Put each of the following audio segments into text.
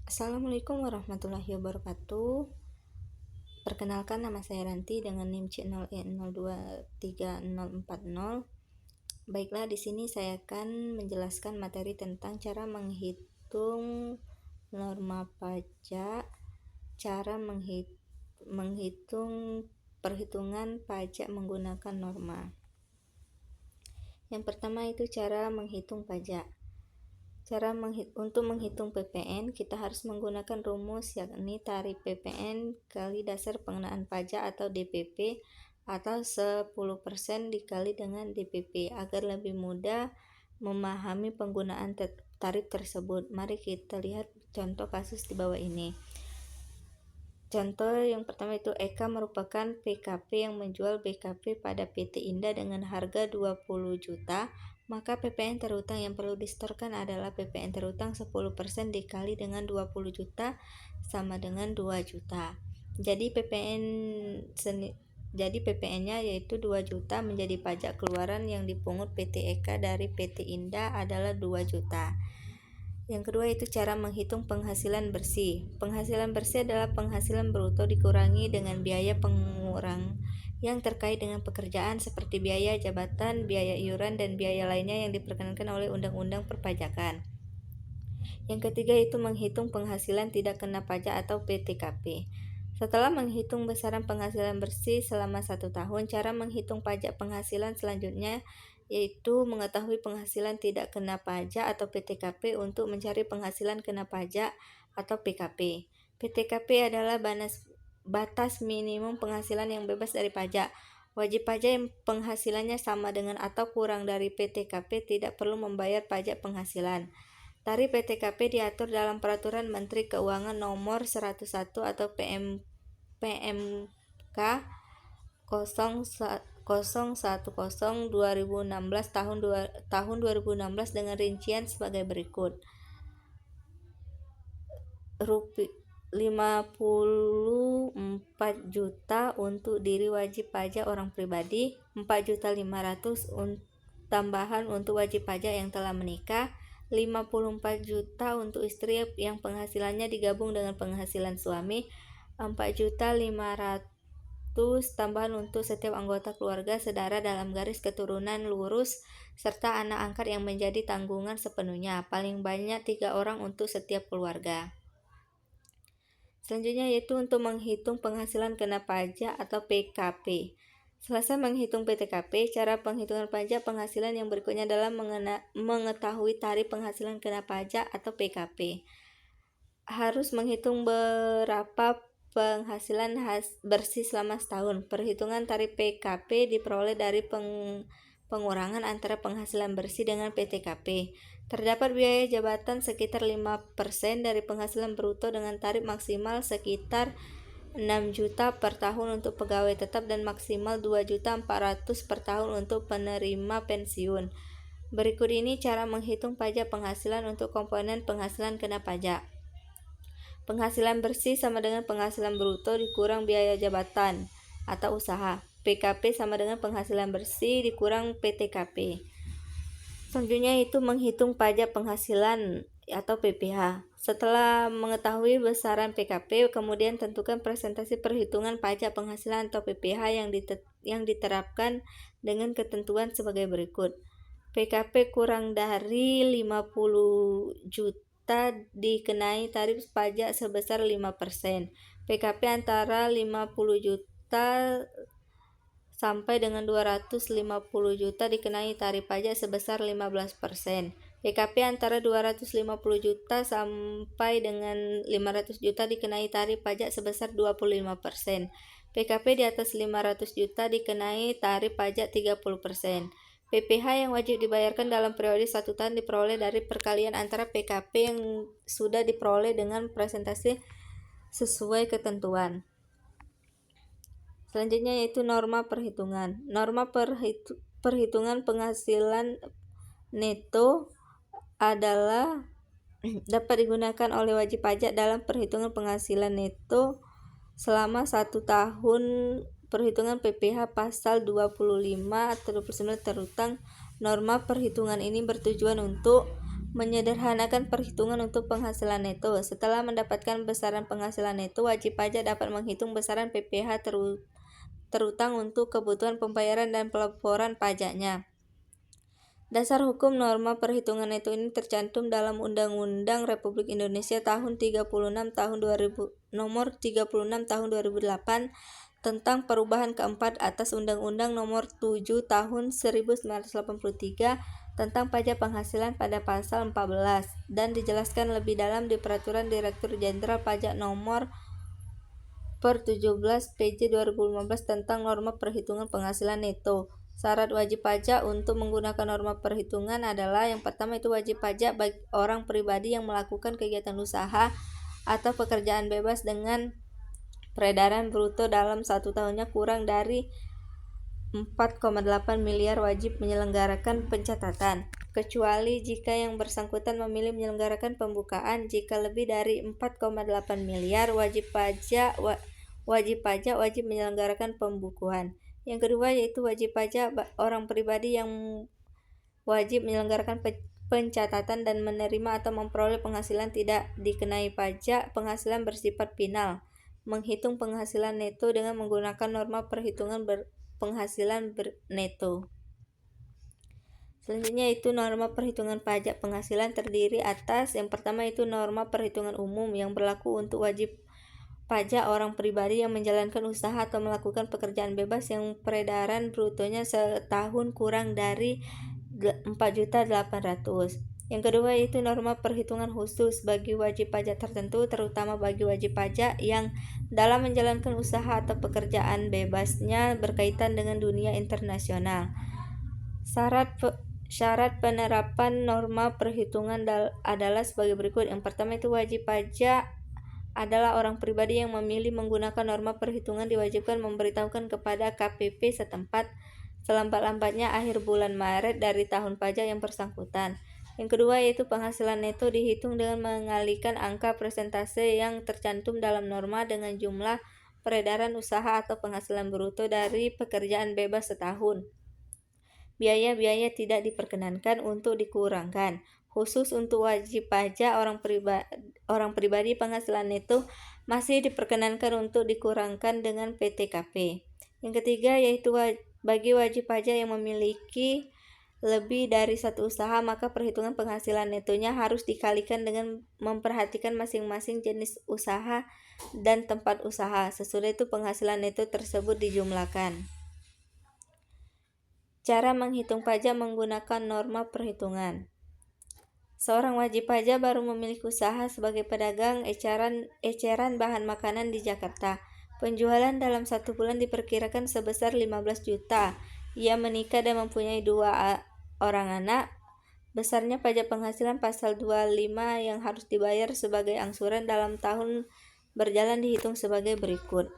Assalamualaikum warahmatullahi wabarakatuh. Perkenalkan, nama saya Ranti dengan NIM C0E023040. Baiklah, di sini saya akan menjelaskan materi tentang cara menghitung norma pajak, cara menghitung perhitungan pajak menggunakan norma. Yang pertama itu cara menghitung pajak. Untuk menghitung PPN, kita harus menggunakan rumus, yakni tarif PPN kali dasar pengenaan pajak atau DPP, atau 10% dikali dengan DPP, agar lebih mudah memahami penggunaan tarif tersebut. Mari kita lihat contoh kasus di bawah ini. Contoh yang pertama itu Eka merupakan PKP yang menjual BKP pada PT Indah dengan harga 20 juta. Maka PPN terhutang yang perlu disetorkan adalah PPN terhutang 10% dikali dengan 20 juta sama dengan 2 juta. Jadi PPN-nya yaitu 2 juta, menjadi pajak keluaran yang dipungut PT Eka dari PT Indah adalah 2 juta. Yang kedua itu cara menghitung penghasilan bersih. Penghasilan bersih adalah penghasilan bruto dikurangi dengan biaya pengurang yang terkait dengan pekerjaan seperti biaya jabatan, biaya iuran, dan biaya lainnya yang diperkenankan oleh Undang-Undang Perpajakan. Yang ketiga itu menghitung penghasilan tidak kena pajak atau PTKP. Setelah menghitung besaran penghasilan bersih selama 1 tahun, cara menghitung pajak penghasilan selanjutnya yaitu mengetahui penghasilan tidak kena pajak atau PTKP untuk mencari penghasilan kena pajak atau PKP. PTKP adalah batas minimum penghasilan yang bebas dari pajak. Wajib pajak yang penghasilannya sama dengan atau kurang dari PTKP tidak perlu membayar pajak penghasilan. Tarif PTKP diatur dalam Peraturan Menteri Keuangan Nomor 101 atau PMK 01/2016 tahun 2016 dengan rincian sebagai berikut. 54 juta untuk diri wajib pajak orang pribadi, 4.500.000 tambahan untuk wajib pajak yang telah menikah, 54 juta untuk istri yang penghasilannya digabung dengan penghasilan suami, 4.500.000 tambahan untuk setiap anggota keluarga saudara dalam garis keturunan lurus, serta anak angkat yang menjadi tanggungan sepenuhnya, paling banyak 3 orang untuk setiap keluarga. Selanjutnya yaitu untuk menghitung penghasilan kena pajak atau PKP. Selesai menghitung PTKP, cara penghitungan pajak penghasilan yang berikutnya adalah mengetahui tarif penghasilan kena pajak atau PKP. Harus menghitung berapa penghasilan bersih selama setahun. Perhitungan tarif PKP diperoleh dari pengurangan antara penghasilan bersih dengan PTKP. Terdapat biaya jabatan sekitar 5% dari penghasilan bruto dengan tarif maksimal sekitar 6 juta per tahun untuk pegawai tetap dan maksimal 2.400.000 per tahun untuk penerima pensiun. Berikut ini cara menghitung pajak penghasilan untuk komponen penghasilan kena pajak. Penghasilan bersih sama dengan penghasilan bruto dikurang biaya jabatan atau usaha. PKP sama dengan penghasilan bersih dikurang PTKP. Selanjutnya itu menghitung pajak penghasilan atau PPh. Setelah mengetahui besaran PKP, kemudian tentukan presentasi perhitungan pajak penghasilan atau PPh yang diterapkan dengan ketentuan sebagai berikut. PKP kurang dari 50 juta dikenai tarif pajak sebesar 5%. PKP antara 50 juta sampai dengan 250 juta dikenai tarif pajak sebesar 15%. PKP antara 250 juta sampai dengan 500 juta dikenai tarif pajak sebesar 25%. PKP di atas 500 juta dikenai tarif pajak 30%. PPh yang wajib dibayarkan dalam periode 1 tahun diperoleh dari perkalian antara PKP yang sudah diperoleh dengan presentasi sesuai ketentuan. Selanjutnya yaitu norma perhitungan. Norma perhitungan penghasilan neto adalah dapat digunakan oleh wajib pajak dalam perhitungan penghasilan neto selama 1 tahun perhitungan PPh pasal 25 atau 29 terhutang. Norma perhitungan ini bertujuan untuk Menyederhanakan perhitungan untuk penghasilan neto. Setelah mendapatkan besaran penghasilan neto, wajib pajak dapat menghitung besaran PPh terutang untuk kebutuhan pembayaran dan pelaporan pajaknya. Dasar hukum norma perhitungan neto ini tercantum dalam Undang-Undang Republik Indonesia tahun 36 tahun 2000 nomor 36 tahun 2008 tentang perubahan keempat atas Undang-Undang nomor 7 tahun 1983 tentang pajak penghasilan pada pasal 14 dan dijelaskan lebih dalam di Peraturan Direktur Jenderal Pajak nomor per 17 PJ 2015 tentang norma perhitungan penghasilan neto. Syarat wajib pajak untuk menggunakan norma perhitungan adalah yang pertama itu wajib pajak bagi orang pribadi yang melakukan kegiatan usaha atau pekerjaan bebas dengan peredaran bruto dalam 1 tahunnya kurang dari 4,8 miliar wajib menyelenggarakan pencatatan, kecuali jika yang bersangkutan memilih menyelenggarakan pembukaan. Jika lebih dari 4,8 miliar wajib pajak wajib menyelenggarakan pembukuan. Yang kedua yaitu wajib pajak orang pribadi yang wajib menyelenggarakan pencatatan dan menerima atau memperoleh penghasilan tidak dikenai pajak. Penghasilan bersifat final. Menghitung penghasilan neto dengan menggunakan norma perhitungan penghasilan neto. Selanjutnya itu norma perhitungan pajak penghasilan terdiri atas yang pertama itu norma perhitungan umum yang berlaku untuk wajib pajak orang pribadi yang menjalankan usaha atau melakukan pekerjaan bebas yang peredaran brutonya setahun kurang dari 4.800.000. Yang kedua itu norma perhitungan khusus bagi wajib pajak tertentu, terutama bagi wajib pajak yang dalam menjalankan usaha atau pekerjaan bebasnya berkaitan dengan dunia internasional. Syarat penerapan norma perhitungan adalah sebagai berikut. Yang pertama itu wajib pajak adalah orang pribadi yang memilih menggunakan norma perhitungan diwajibkan memberitahukan kepada KPP setempat selambat-lambatnya akhir bulan Maret dari tahun pajak yang bersangkutan. Yang kedua yaitu penghasilan neto dihitung dengan mengalihkan angka persentase yang tercantum dalam norma dengan jumlah peredaran usaha atau penghasilan bruto dari pekerjaan bebas setahun. Biaya-biaya tidak diperkenankan untuk dikurangkan. Khusus untuk wajib pajak orang pribadi penghasilan neto masih diperkenankan untuk dikurangkan dengan PTKP. Yang ketiga yaitu bagi wajib pajak yang memiliki lebih dari satu usaha, maka perhitungan penghasilan netonya harus dikalikan dengan memperhatikan masing-masing jenis usaha dan tempat usaha. Sesudah itu penghasilan neto tersebut dijumlahkan. Cara menghitung pajak menggunakan norma perhitungan. Seorang wajib pajak baru memiliki usaha sebagai pedagang eceran bahan makanan di Jakarta. Penjualan dalam 1 bulan diperkirakan sebesar 15 juta. Ia menikah dan mempunyai 2 orang anak. Besarnya pajak penghasilan pasal 25 yang harus dibayar sebagai angsuran dalam tahun berjalan dihitung sebagai berikut.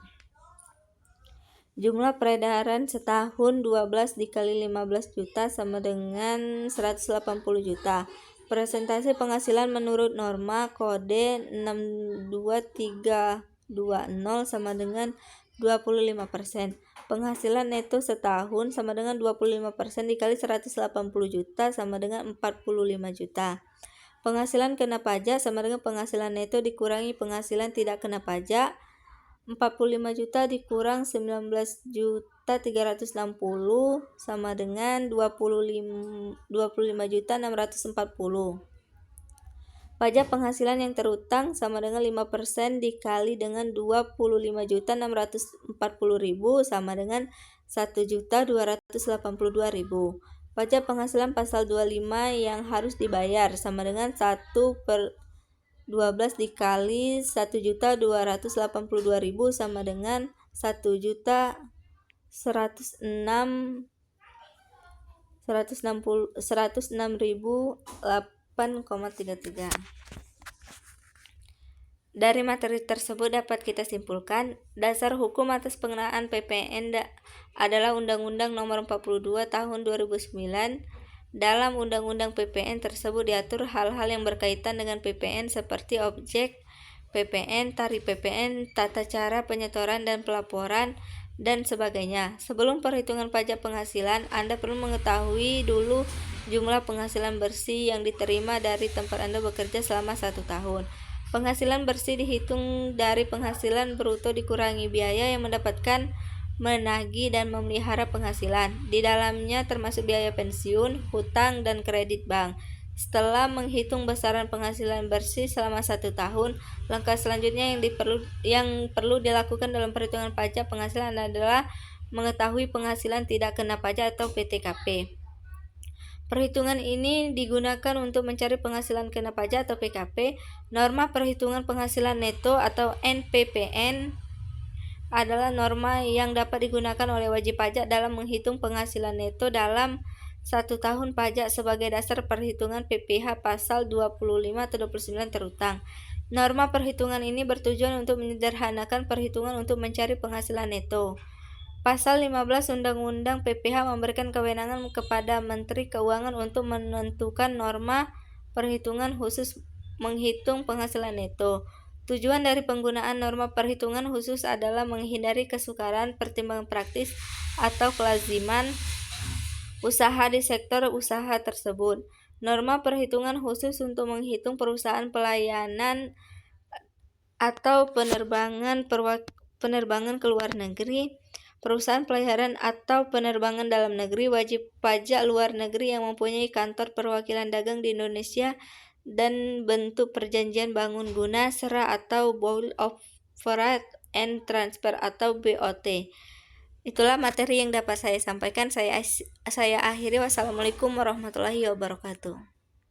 Jumlah peredaran setahun 12 dikali 15 juta sama dengan 180 juta. Presentasi penghasilan menurut norma kode 62320 sama dengan 25%. Penghasilan neto setahun sama dengan 25% dikali 180 juta sama dengan 45 juta. Penghasilan kena pajak sama dengan penghasilan neto dikurangi penghasilan tidak kena pajak. 45 juta dikurang 19.360 sama dengan 25.640. Pajak penghasilan yang terutang sama dengan 5% dikali dengan 25.640.000 sama dengan 1.282.000. Pajak penghasilan pasal 25 yang harus dibayar sama dengan 1/12 dikali 1.282.000 sama dengan 106.833. Dari materi tersebut dapat kita simpulkan, dasar hukum atas pengenaan PPN adalah Undang-Undang Nomor 42 Tahun 2009. Dalam Undang-Undang PPN tersebut diatur hal-hal yang berkaitan dengan PPN seperti objek PPN, tarif PPN, tata cara penyetoran dan pelaporan, dan sebagainya. Sebelum perhitungan pajak penghasilan, Anda perlu mengetahui dulu jumlah penghasilan bersih yang diterima dari tempat Anda bekerja selama 1 tahun. Penghasilan bersih dihitung dari penghasilan bruto dikurangi biaya yang mendapatkan, menagih, dan memelihara penghasilan. Di dalamnya termasuk biaya pensiun, hutang, dan kredit bank. Setelah menghitung besaran penghasilan bersih selama 1 tahun, langkah selanjutnya yang perlu dilakukan dalam perhitungan pajak penghasilan adalah mengetahui penghasilan tidak kena pajak atau PTKP. Perhitungan ini digunakan untuk mencari penghasilan kena pajak atau PKP. Norma perhitungan penghasilan neto atau NPPN adalah norma yang dapat digunakan oleh wajib pajak dalam menghitung penghasilan neto dalam 1 tahun pajak sebagai dasar perhitungan PPh pasal 25 atau 29 terutang. Norma perhitungan ini bertujuan untuk menyederhanakan perhitungan untuk mencari penghasilan neto. Pasal 15 Undang-Undang PPh memberikan kewenangan kepada Menteri Keuangan untuk menentukan norma perhitungan khusus menghitung penghasilan neto. Tujuan dari penggunaan norma perhitungan khusus adalah menghindari kesukaran, pertimbangan praktis, atau kelaziman usaha di sektor usaha tersebut. Norma perhitungan khusus untuk menghitung perusahaan pelayanan atau penerbangan ke luar negeri, perusahaan pelayaran atau penerbangan dalam negeri, wajib pajak luar negeri yang mempunyai kantor perwakilan dagang di Indonesia dan bentuk perjanjian bangun guna serah atau Bill of Trade and Transfer atau BOT. Itulah materi yang dapat saya sampaikan. Saya akhiri. Wassalamualaikum warahmatullahi wabarakatuh.